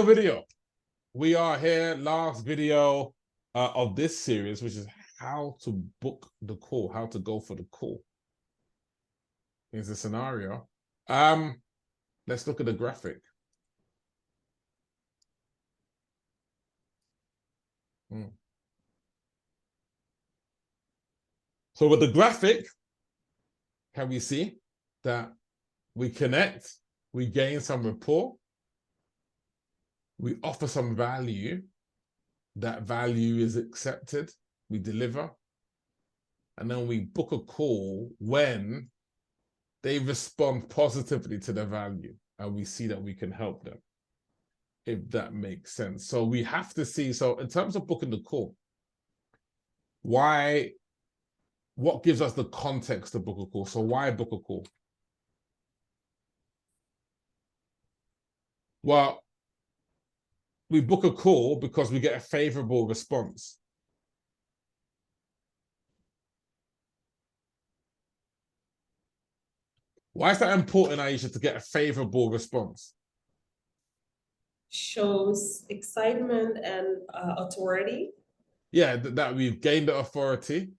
Video. We are here, last video of this series, which is how to book the call, how to go for the call. Here's the scenario. Let's look at the graphic. So with the graphic, can we see that we connect, we gain some rapport, we offer some value, that value is accepted, we deliver, and then we book a call when they respond positively to the value and we see that we can help them, if that makes sense. So we have to see, so in terms of booking the call, what gives us the context to book a call? So why book a call? Well, we book a call because we get a favorable response. Why is that important, Aisha, to get a favorable response? Shows excitement and authority. Yeah, that we've gained the authority,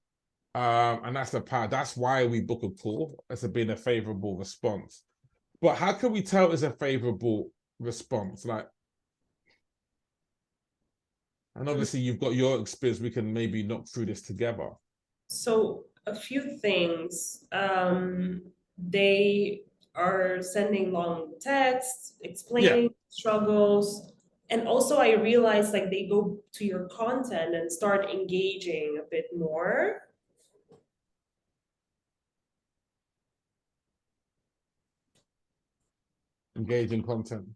and that's the power. That's why we book a call, as being a favorable response. But how can we tell it's a favorable response? Like, and obviously you've got your experience. We can maybe knock through this together. So a few things. They are sending long texts, explaining struggles. And also I realized like they go to your content and start engaging a bit more. Engaging content.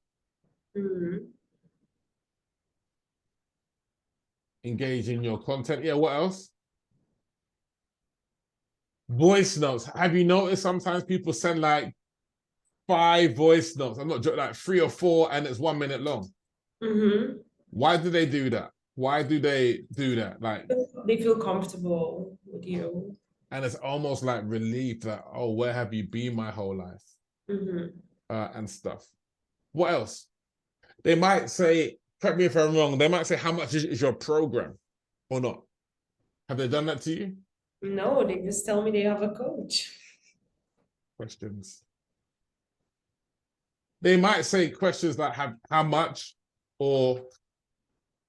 Engage in your content. Yeah, what else? Voice notes. Have you noticed sometimes people send like 5 voice notes? I'm not joking, like 3 or 4, and it's 1 minute long. Why do they do that? Why do they do that? Like, they feel comfortable with you. And it's almost like relief that, oh, where have you been my whole life? And stuff. What else? They might say, correct me if I'm wrong, they might say, how much is your program or not? Have they done that to you? No, they just tell me they have a coach. Questions. They might say questions like how much, or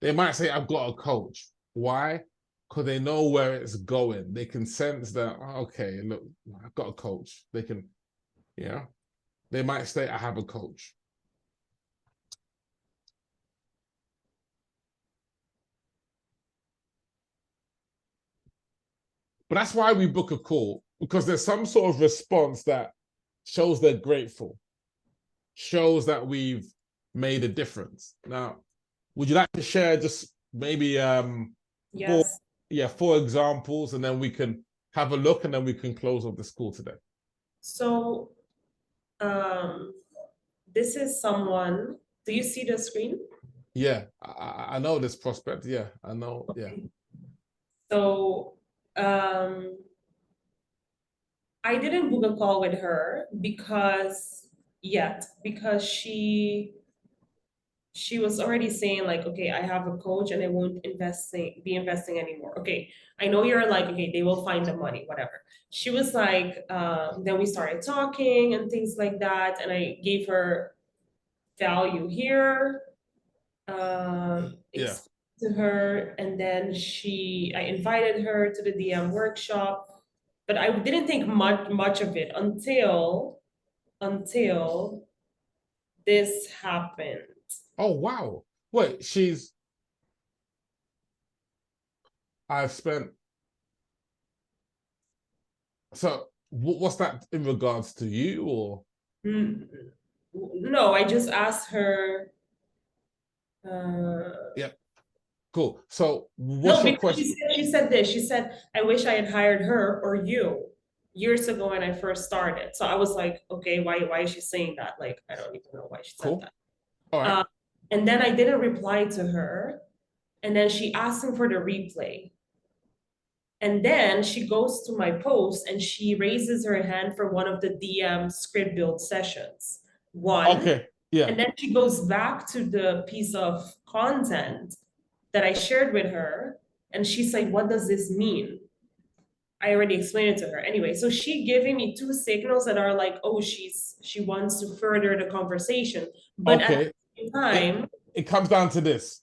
they might say, I've got a coach. Why? Because they know where it's going. They can sense that, okay, look, I've got a coach. They can, yeah. They might say, I have a coach. But that's why we book a call, because there's some sort of response that shows they're grateful, shows that we've made a difference. Now, would you like to share just maybe Yes. 4 examples, and then we can have a look, and then we can close off this call today? So this is someone, do you see the screen? Yeah, I know this prospect. Yeah, I know. Okay. Yeah. So I didn't book a call with her because she was already saying like, okay, I have a coach and I won't be investing anymore. Okay, I know you're like, okay, they will find the money, whatever. She was like, then we started talking and things like that, and I gave her value here, Yeah. to her, and then I invited her to the DM workshop, but I didn't think much of it until this happened. Oh wow! Wait, I've spent. So what's that in regards to you, or? No, I just asked her. Yeah. Cool. So what's No, your because question? she said this. She said, I wish I had hired her or you years ago when I first started. So I was like, okay, why is she saying that? Like, I don't even know why she said that. All right. And then I didn't reply to her. And then she asked him for the replay. And then she goes to my post and she raises her hand for one of the DM script build sessions. One. Okay. Yeah. And then she goes back to the piece of content that I shared with her, and she's like, what does this mean? I already explained it to her. Anyway, so she giving me two signals that are like, oh, she wants to further the conversation. But at Okay. the same time, It comes down to this.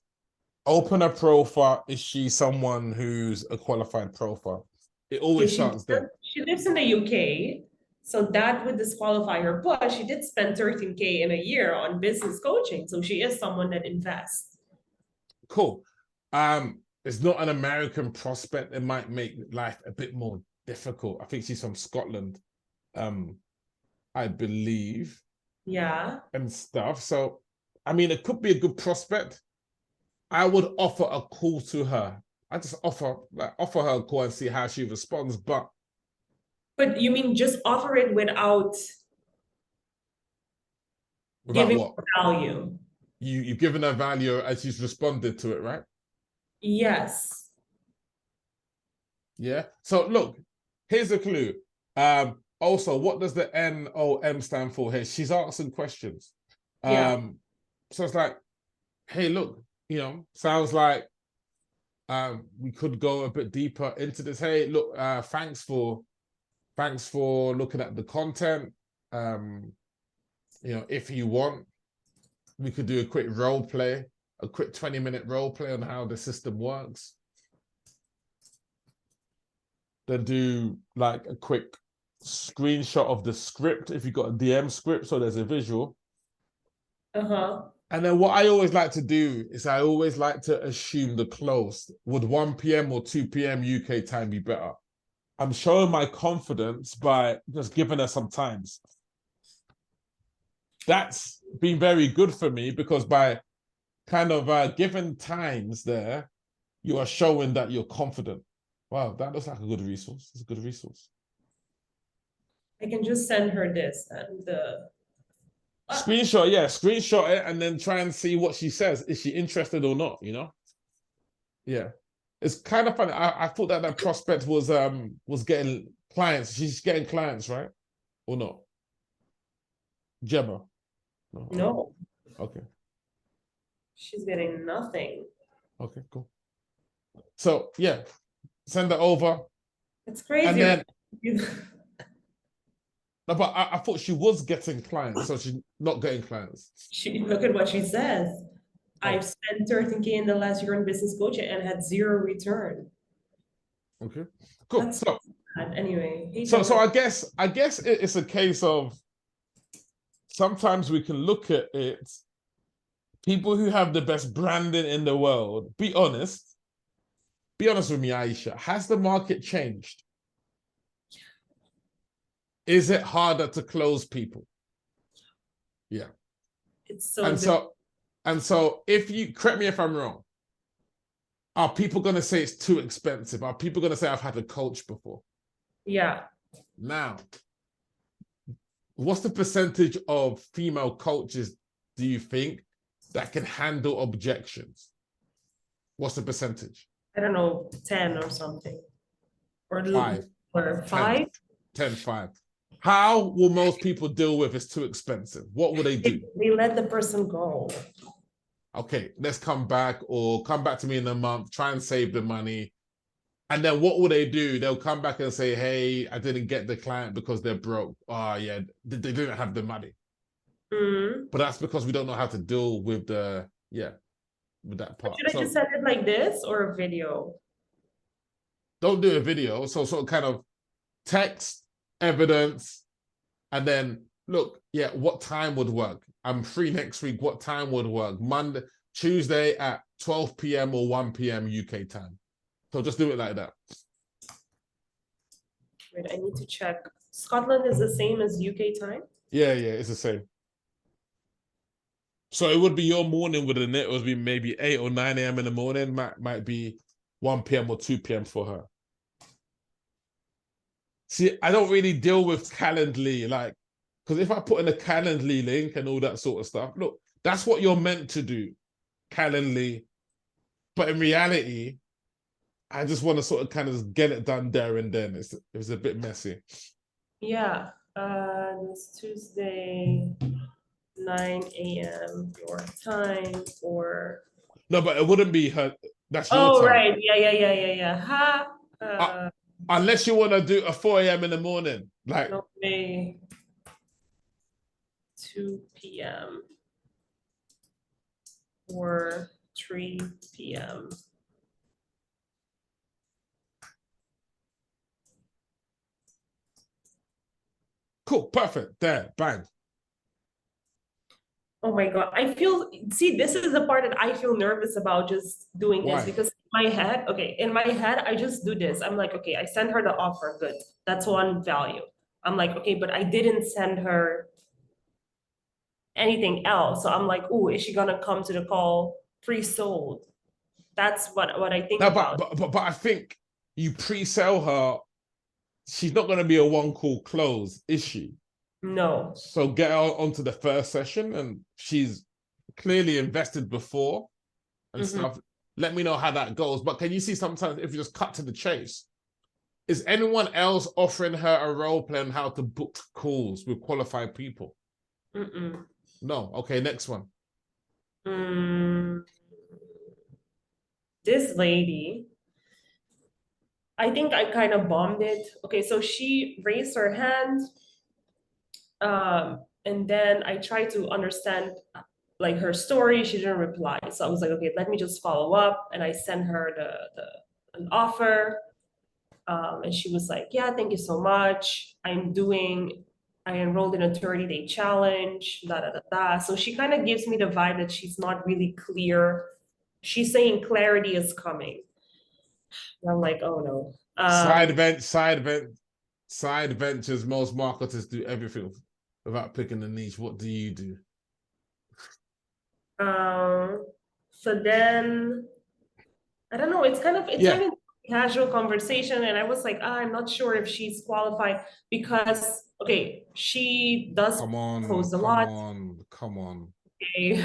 Open a profile. Is she someone who's a qualified profile? It okay, always starts there. she lives in the UK, so that would disqualify her. But she did spend 13K in a year on business coaching, so she is someone that invests. Cool. It's not an American prospect. It might make life a bit more difficult. I think she's from Scotland, I believe, Yeah. and stuff. So, I mean, it could be a good prospect. I would offer a call to her. I just offer her a call and see how she responds. But you mean just offer it without giving what? value? You've given her value and she's responded to it, right? Yes. Yeah. So look, here's a clue. Also, what does the NOM stand for here? She's asking questions. Yeah. So it's like, hey, look, sounds like we could go a bit deeper into this. Hey, look, thanks for looking at the content. If you want, we could do a quick role play, a quick 20-minute role play on how the system works. Then do like a quick screenshot of the script if you've got a DM script, so there's a visual. Uh-huh. And then what I always like to do is I always like to assume the close. Would 1 p.m. or 2 p.m. UK time be better? I'm showing my confidence by just giving her some times. That's been very good for me because by kind of giving times there, you are showing that you're confident. Wow, that looks like a good resource. It's a good resource. I can just send her this and the Screenshot, yeah, screenshot it and then try and see what she says. Is she interested or not, Yeah. It's kind of funny. I thought that prospect was getting clients. She's getting clients, right? Or not? Gemma. No. Okay. She's getting nothing. Okay, cool. So yeah, send it over. It's crazy. And then no, but I thought she was getting clients, so she's not getting clients. Look at what she says. I've spent 13K in the last year on business coaching and had zero return. Okay, cool. That's so sad. Anyway, so I guess it's a case of sometimes we can look at it. People who have the best branding in the world. Be honest with me, Aisha. Has the market changed? Is it harder to close people? Yeah. It's so and so if you correct me if I'm wrong, are people going to say it's too expensive? Are people going to say I've had a coach before? Yeah. Now, what's the percentage of female coaches do you think that can handle objections? What's the percentage? I don't know, 10 or something. Or 5. Or 5? 10, 5. How will most people deal with it's too expensive? What will they do? They let the person go. Okay, let's come back to me in a month, try and save the money. And then what will they do? They'll come back and say, hey, I didn't get the client because they're broke. Oh, yeah, they didn't have the money. Mm-hmm. But that's because we don't know how to deal with with that part. Should I just send it like this or a video? Don't do a video. So sort of kind of text, evidence, and then look, yeah, what time would work? I'm free next week. What time would work? Monday, Tuesday at 12 p.m. or 1 p.m. UK time. So just do it like that. Wait, I need to check. Scotland is the same as UK time? Yeah, it's the same. So it would be your morning, wouldn't it? It would be maybe 8 or 9 a.m. in the morning. Might be 1 p.m. or 2 p.m. for her. See, I don't really deal with Calendly, because if I put in a Calendly link and all that sort of stuff, look, that's what you're meant to do, Calendly. But in reality, I just want to sort of kind of get it done there and then. It was a bit messy. Yeah, this Tuesday, 9 a.m. your time or No, but it wouldn't be her. That's your oh time. right, yeah. Ha Unless you want to do a 4 a.m. in the morning. Like, no way. 2 p.m. or 3 p.m. cool, perfect. There, bang. Oh my God. See, this is the part that I feel nervous about just doing this Why? because in my head, I just do this. I'm like, okay, I sent her the offer. Good. That's one value. I'm like, okay, but I didn't send her anything else. So I'm like, oh, is she gonna come to the call pre-sold? That's what I think No, about. but I think you pre-sell her. She's not going to be a one-call close, is she? No. So get her onto the first session, and she's clearly invested before and stuff. Let me know how that goes. But can you see sometimes if you just cut to the chase, is anyone else offering her a role play on how to book calls with qualified people? Mm-mm. No. Okay, next one. This lady, I think I kind of bombed it. Okay, so she raised her hand, and then I tried to understand like her story. She didn't reply, so I was like, okay, let me just follow up, and I sent her an offer, and she was like, yeah, thank you so much. I enrolled in a 30-day challenge, da da da da. So she kind of gives me the vibe that she's not really clear. She's saying clarity is coming. And I'm like, oh no. Side ventures. Most marketers do everything without picking a niche. What do you do? So then I don't know, it's Yeah. kind of casual conversation, and I was like, I'm not sure if she's qualified because okay, she does Come on, post a come lot. on, come on, Okay.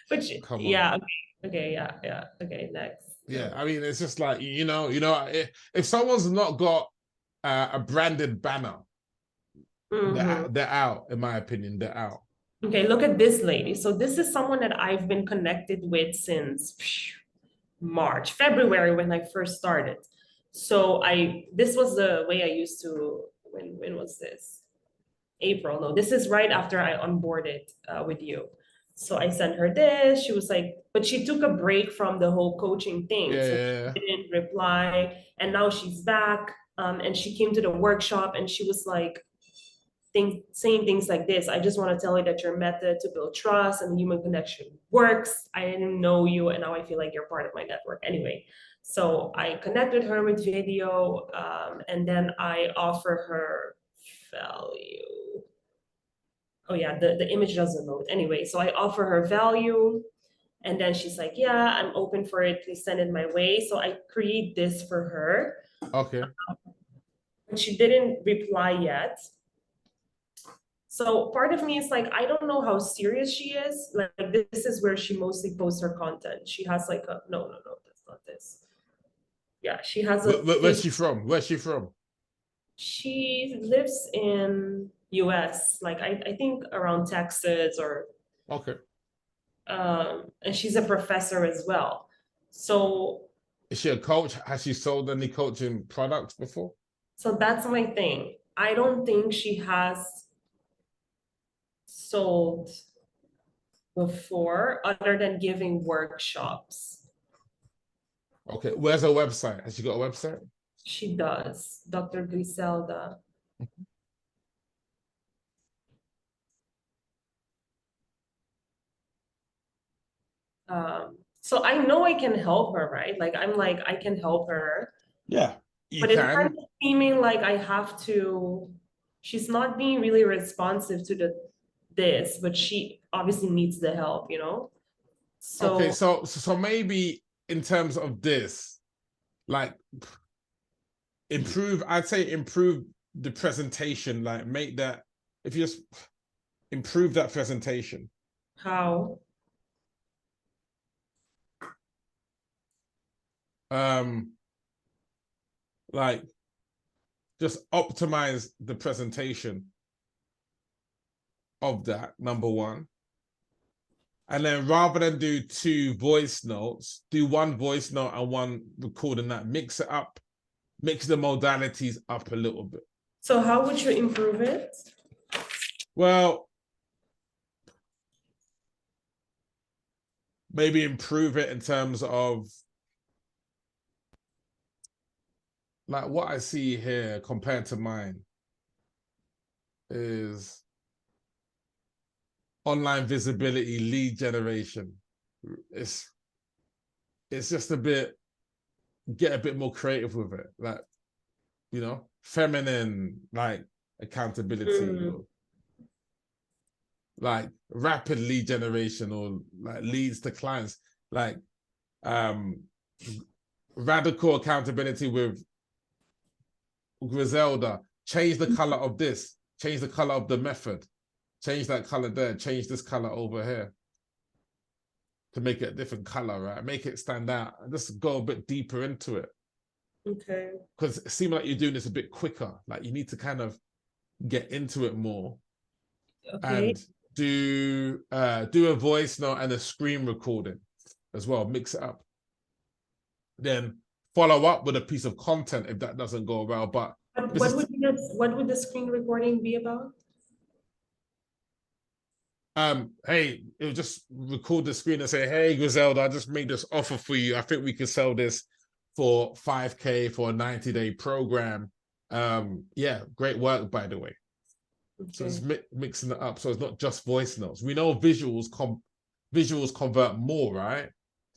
But come yeah, on. okay, yeah, okay, next. Yeah, I mean, it's just like if someone's not got a branded banner, Mhm. they're out. In my opinion, they're out. Okay, look at this lady. So this is someone that I've been connected with since March, February when I first started. So this was the way I used to, when was this? April. No, this is right after I onboarded with you. So I sent her this. She was like, but she took a break from the whole coaching thing. So Yeah. she didn't reply. And now she's back. And she came to the workshop and she was like, saying things like this. I just want to tell you that your method to build trust and human connection works. I didn't know you, and now I feel like you're part of my network. Anyway, so I connected her with video, and then I offer her value. Oh yeah, the image doesn't load. Anyway, so I offer her value, and then she's like, yeah, I'm open for it. Please send it my way. So I create this for her. Okay. But she didn't reply yet. So part of me is like, I don't know how serious she is. Like this is where she mostly posts her content. She has like a no, that's not this. Yeah, she has a Where's she from? Where's she from? she lives in US, like I think around Texas or Okay. and she's a professor as well. So Is she a coach? Has she sold any coaching products before? so that's my thing. I don't think she has sold before other than giving workshops. Okay. Where's her website? Has she got a website? She does, Dr. Griselda. So I know I can help her, right? Like I'm like, I can help her, Yeah, you but it's kind can. of seeming like she's not being really responsive to this, but she obviously needs the help, you know? Okay, So so maybe in terms of this, like I'd say improve the presentation, like make that if you just improve that presentation. how? Um, like just optimize the presentation. of that, number one. And then rather than do 2 voice notes, do 1 voice note and 1 recording that. Mix it up, mix the modalities up a little bit. So how would you improve it? Well, maybe improve it in terms of like what I see here compared to mine is online visibility, lead generation. It's just a bit, get a bit more creative with it. Like, you know, feminine, like accountability, or like rapid lead generation, or like leads to clients, like radical accountability with Griselda. Change the color of this, change the color of the method, change that color there, change this color over here to make it a different color, right? Make it stand out. Just go a bit deeper into it. Okay. Because it seems like you're doing this a bit quicker. Like you need to kind of get into it more. Okay. And do a voice note and a screen recording as well. Mix it up. Then follow up with a piece of content if that doesn't go well. But what would the screen recording be about? Hey, it would just record the screen and say, hey, Griselda, I just made this offer for you. I think we can sell this for 5K for a 90-day program. Yeah, great work, by the way. Okay. So it's mixing it up. So it's not just voice notes. We know visuals convert more, right?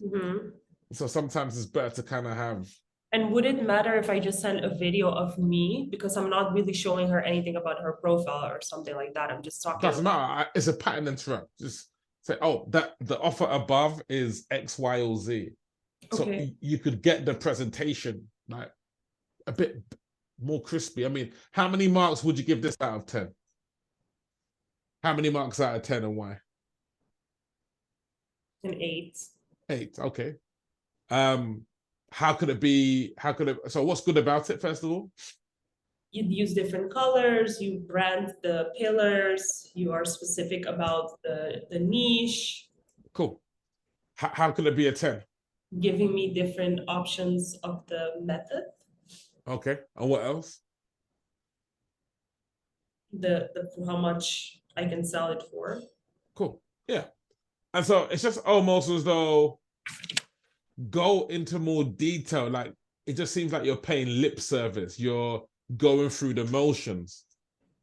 Mm-hmm. So sometimes it's better to kind of have. And would it matter if I just send a video of me, because I'm not really showing her anything about her profile or something like that? I'm just talking. Doesn't matter. It's a pattern interrupt. Just say, oh, that the offer above is X, Y, or Z. Okay. So you could get the presentation like a bit more crispy. I mean, how many marks would you give this out of 10? How many marks out of 10 and why? An 8. 8, okay. How could it be? So what's good about it, first of all? You use different colors, you brand the pillars, you are specific about the niche. Cool. How could it be a 10? Giving me different options of the method. Okay. And what else? The how much I can sell it for. Cool. Yeah. And so it's just almost as though go into more detail. Like it just seems like you're paying lip service. You're going through the motions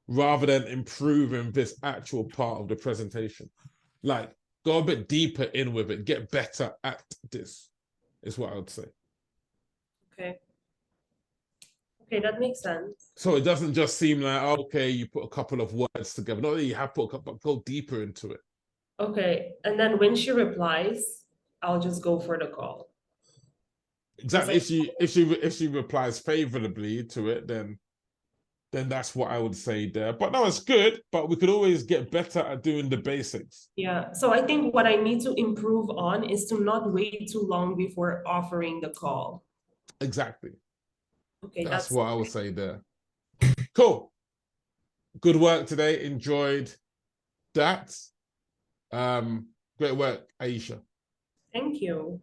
rather than improving this actual part of the presentation. Like go a bit deeper in with it. Get better at this is what I would say. Okay. Okay, that makes sense. So it doesn't just seem like, okay, you put a couple of words together. Not that you have put a couple, but go deeper into it. Okay. And then when she replies, I'll just go for the call. Exactly. If she replies favorably to it, then that's what I would say there. But no, it's good, but we could always get better at doing the basics. Yeah. So I think what I need to improve on is to not wait too long before offering the call. Exactly. Okay. That's what I would say there. Cool. Good work today. Enjoyed that. Great work, Aisha. Thank you.